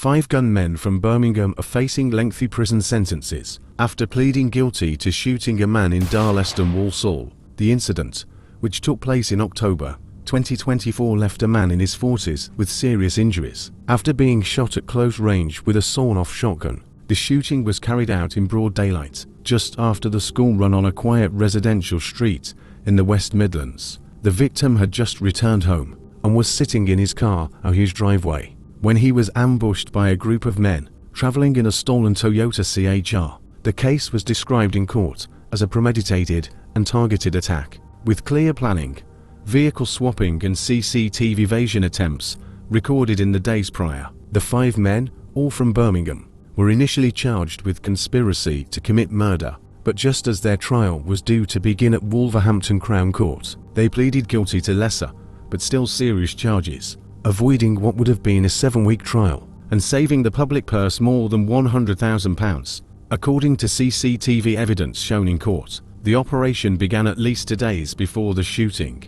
5 gunmen from Birmingham are facing lengthy prison sentences after pleading guilty to shooting a man in Darleston, Walsall. The incident, which took place in October 2024, left a man in his 40s with serious injuries after being shot at close range with a sawn-off shotgun. The shooting was carried out in broad daylight, just after the school run on a quiet residential street in the West Midlands. The victim had just returned home and was sitting in his car out his driveway when he was ambushed by a group of men traveling in a stolen Toyota CHR. The case was described in court as a premeditated and targeted attack, with clear planning, vehicle swapping and CCTV evasion attempts recorded in the days prior. The 5 men, all from Birmingham, were initially charged with conspiracy to commit murder, but just as their trial was due to begin at Wolverhampton Crown Court, they pleaded guilty to lesser, but still serious charges, avoiding what would have been a 7-week trial and saving the public purse more than £100,000. According to CCTV evidence shown in court, the operation began at least 2 days before the shooting.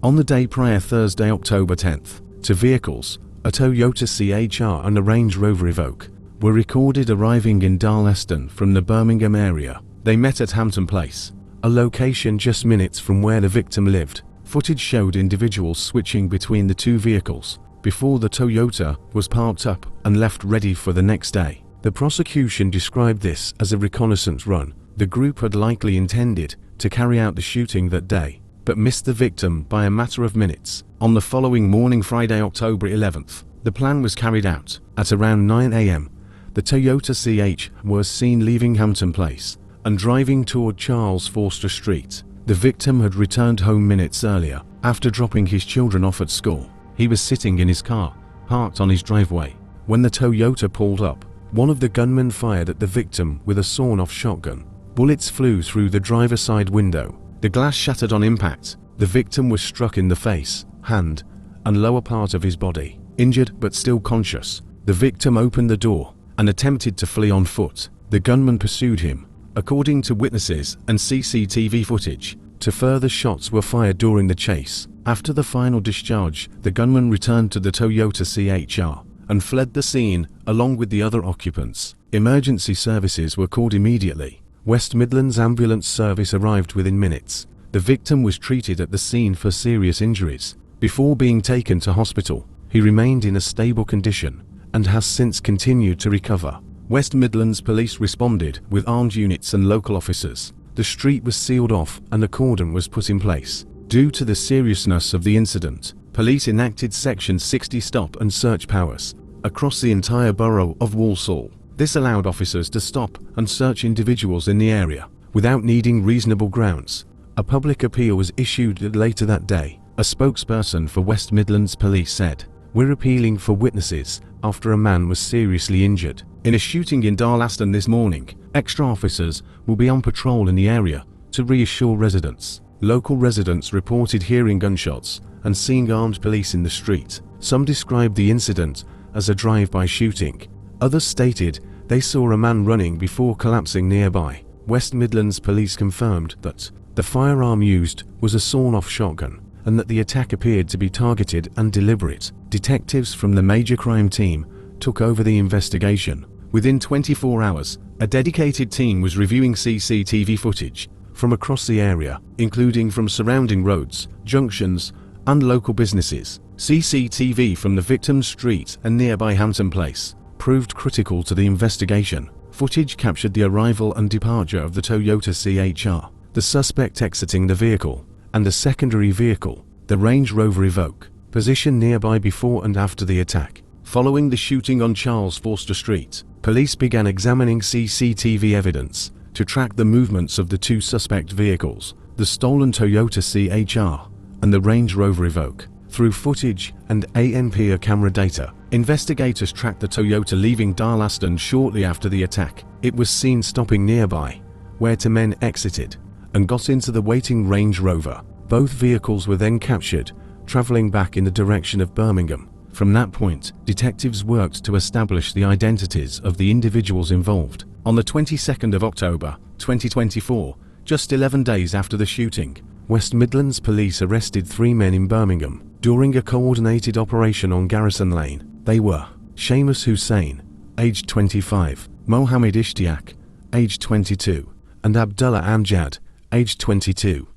On the day prior, Thursday, October 10th, 2 vehicles, a Toyota CHR and a Range Rover Evoque, were recorded arriving in Darleston from the Birmingham area. They met at Hampton Place, a location just minutes from where the victim lived. Footage showed individuals switching between the 2 vehicles before the Toyota was parked up and left ready for the next day. The prosecution described this as a reconnaissance run. The group had likely intended to carry out the shooting that day, but missed the victim by a matter of minutes. On the following morning, Friday, October 11th, the plan was carried out. At around 9 a.m, the Toyota CH was seen leaving Hampton Place and driving toward Charles Forster Street. The victim had returned home minutes earlier after dropping his children off at school. He was sitting in his car, parked on his driveway, when the Toyota pulled up. One of the gunmen fired at the victim with a sawn-off shotgun. Bullets flew through the driver's side window. The glass shattered on impact. The victim was struck in the face, hand, and lower part of his body. Injured but still conscious, the victim opened the door and attempted to flee on foot. The gunman pursued him. According to witnesses and CCTV footage, 2 further shots were fired during the chase. After the final discharge, the gunman returned to the Toyota CHR and fled the scene along with the other occupants. Emergency services were called immediately. West Midlands Ambulance Service arrived within minutes. The victim was treated at the scene for serious injuries. Before being taken to hospital, he remained in a stable condition and has since continued to recover. West Midlands Police responded with armed units and local officers. The street was sealed off and a cordon was put in place. Due to the seriousness of the incident, police enacted Section 60 stop and search powers across the entire borough of Walsall. This allowed officers to stop and search individuals in the area without needing reasonable grounds. A public appeal was issued later that day. A spokesperson for West Midlands Police said, "We're appealing for witnesses after a man was seriously injured in a shooting in Darleston this morning. Extra officers will be on patrol in the area to reassure residents." Local residents reported hearing gunshots and seeing armed police in the street. Some described the incident as a drive-by shooting. Others stated they saw a man running before collapsing nearby. West Midlands Police confirmed that the firearm used was a sawn-off shotgun and that the attack appeared to be targeted and deliberate. Detectives from the major crime team took over the investigation. Within 24 hours, a dedicated team was reviewing CCTV footage from across the area, including from surrounding roads, junctions, and local businesses. CCTV from the victim's street and nearby Hampton Place proved critical to the investigation. Footage captured the arrival and departure of the Toyota CHR, the suspect exiting the vehicle, and a secondary vehicle, the Range Rover Evoque, positioned nearby before and after the attack. Following the shooting on Charles Forster Street, police began examining CCTV evidence to track the movements of the 2 suspect vehicles, the stolen Toyota CHR and the Range Rover Evoque. Through footage and ANPR camera data, investigators tracked the Toyota leaving Darleston shortly after the attack. It was seen stopping nearby, where 2 men exited and got into the waiting Range Rover. Both vehicles were then captured, traveling back in the direction of Birmingham. From that point, detectives worked to establish the identities of the individuals involved. On the 22nd of October, 2024, just 11 days after the shooting, West Midlands Police arrested 3 men in Birmingham during a coordinated operation on Garrison Lane. They were Seamus Hussain, aged 25, Mohammed Ishtiaq, aged 22, and Abdullah Amjad, aged 22.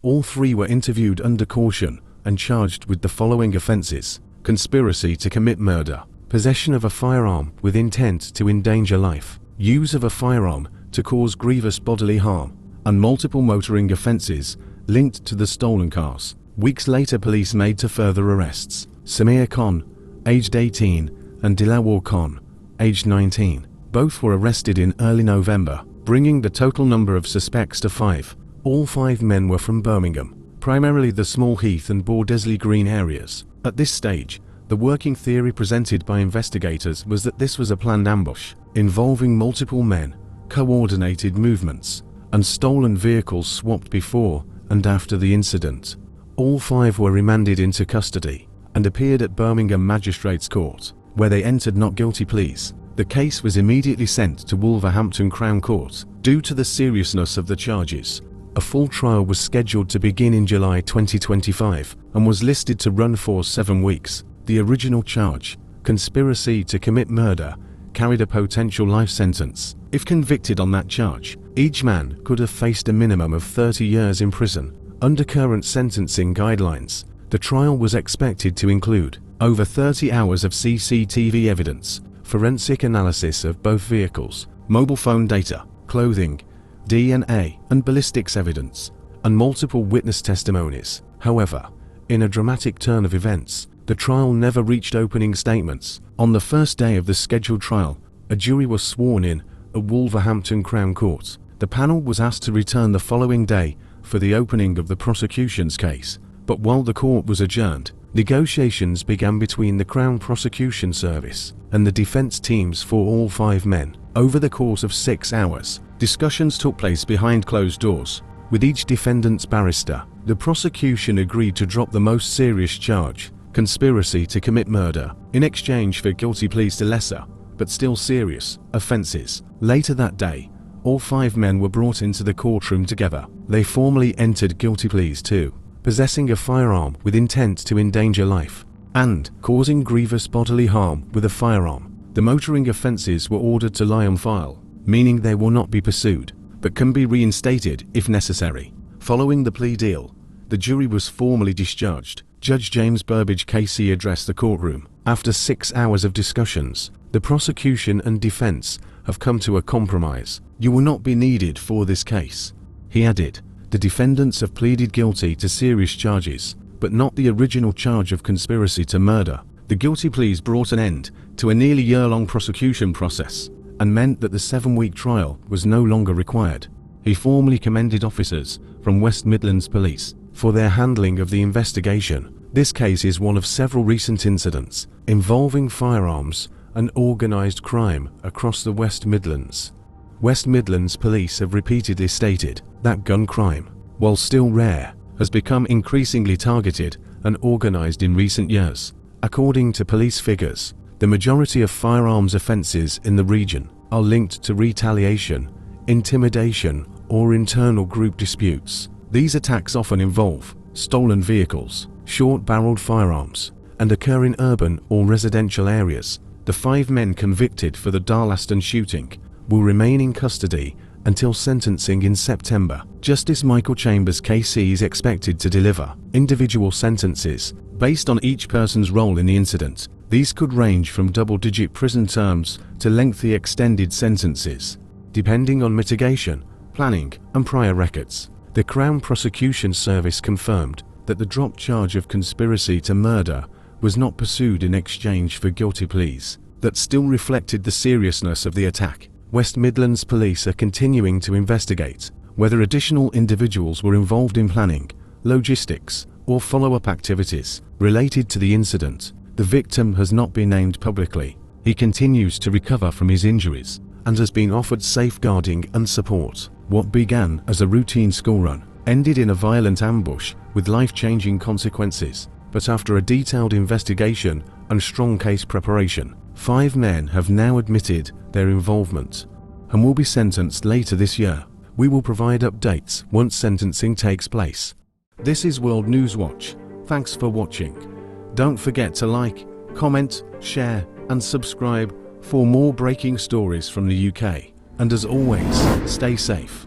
All three were interviewed under caution and charged with the following offences: conspiracy to commit murder, possession of a firearm with intent to endanger life, use of a firearm to cause grievous bodily harm, and multiple motoring offences linked to the stolen cars. Weeks later, police made two further arrests: Samir Khan, aged 18, and Dilawar Khan, aged 19. Both were arrested in early November, bringing the total number of suspects to 5. All 5 men were from Birmingham, primarily the Small Heath and Bordesley Green areas. At this stage, the working theory presented by investigators was that this was a planned ambush, involving multiple men, coordinated movements, and stolen vehicles swapped before and after the incident. All 5 were remanded into custody and appeared at Birmingham Magistrates Court, where they entered not guilty pleas. The case was immediately sent to Wolverhampton Crown Court. Due to the seriousness of the charges, a full trial was scheduled to begin in July 2025 and was listed to run for 7 weeks. The original charge, conspiracy to commit murder, carried a potential life sentence. If convicted on that charge, each man could have faced a minimum of 30 years in prison. Under current sentencing guidelines, the trial was expected to include over 30 hours of CCTV evidence, forensic analysis of both vehicles, mobile phone data, clothing, DNA, and ballistics evidence, and multiple witness testimonies. However, in a dramatic turn of events, the trial never reached opening statements. On the first day of the scheduled trial, a jury was sworn in at Wolverhampton Crown Court. The panel was asked to return the following day for the opening of the prosecution's case, but while the court was adjourned, negotiations began between the Crown Prosecution Service and the defence teams for all 5 men. Over the course of 6 hours, discussions took place behind closed doors. With each defendant's barrister, the prosecution agreed to drop the most serious charge, conspiracy to commit murder, in exchange for guilty pleas to lesser, but still serious, offences. Later that day, all 5 men were brought into the courtroom together. They formally entered guilty pleas to possessing a firearm with intent to endanger life, and causing grievous bodily harm with a firearm. The motoring offences were ordered to lie on file, meaning they will not be pursued, but can be reinstated if necessary. Following the plea deal, the jury was formally discharged. Judge James Burbage KC addressed the courtroom. After 6 hours of discussions, the prosecution and defence have come to a compromise. You will not be needed for this case. He added, the defendants have pleaded guilty to serious charges, but not the original charge of conspiracy to murder. The guilty pleas brought an end to a nearly year-long prosecution process and meant that the 7-week trial was no longer required. He formally commended officers from West Midlands Police for their handling of the investigation. This case is one of several recent incidents involving firearms and organised crime across the West Midlands. West Midlands Police have repeatedly stated that gun crime, while still rare, has become increasingly targeted and organised in recent years. According to police figures, the majority of firearms offences in the region are linked to retaliation, intimidation, or internal group disputes. These attacks often involve stolen vehicles, short-barreled firearms, and occur in urban or residential areas. The 5 men convicted for the Darlaston shooting will remain in custody until sentencing in September. Justice Michael Chambers KC is expected to deliver individual sentences based on each person's role in the incident. These could range from double-digit prison terms to lengthy extended sentences, depending on mitigation, planning, and prior records. The Crown Prosecution Service confirmed that the dropped charge of conspiracy to murder was not pursued in exchange for guilty pleas. That still reflected the seriousness of the attack. West Midlands Police are continuing to investigate whether additional individuals were involved in planning, logistics, or follow-up activities related to the incident. The victim has not been named publicly. He continues to recover from his injuries and has been offered safeguarding and support. What began as a routine school run ended in a violent ambush with life-changing consequences. But after a detailed investigation and strong case preparation, 5 men have now admitted their involvement and will be sentenced later this year. We will provide updates once sentencing takes place. This is World News Watch. Thanks for watching. Don't forget to like, comment, share, and subscribe for more breaking stories from the UK. And as always, stay safe.